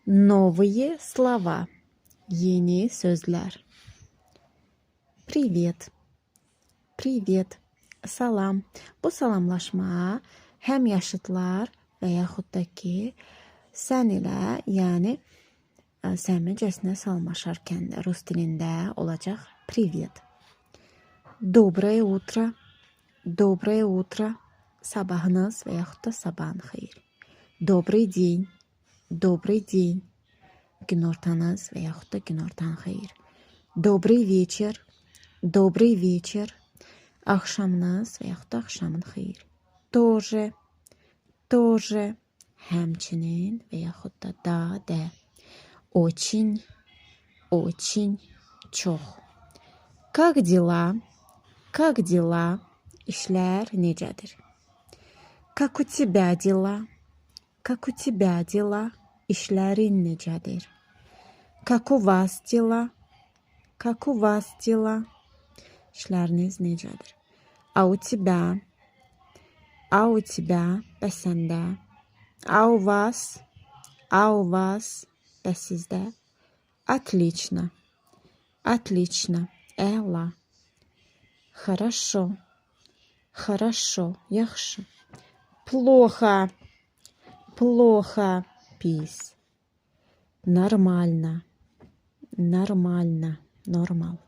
Новые слова. Yeni sözler. Привет. Привет. Salam. Bu salamlaşma həm yaşıdlar və yaxud da ki, sən ilə, yəni səmicəsinə salmaşarkən rus dilində olacaq привет. Доброе утро. Доброе утро. Sabahınız və yaxud da sabahın xeyir. Добрый день. Добрый день. Günortanız və yaxud da günortan xeyir. Добрый вечер. Добрый вечер. Axşamınız və yaxud da axşamın xeyir. Тоже. Тоже. Həmçinin və yaxud da də. Очень. Очень. Çox. Как дела? Как дела? İşlər necədir? Как у тебя дела? Как у тебя дела? İşlərin necədir? Как у вас дела? Как у вас дела? İşləriniz necədir? А у тебя? А у тебя? Bəs səndə? А у вас? А у вас? Bəs sizdə? Отлично. Отлично. Əla. Хорошо. Хорошо. Yaxşı. Плохо. Плохо. Pis. Нормально. Нормально. Normal.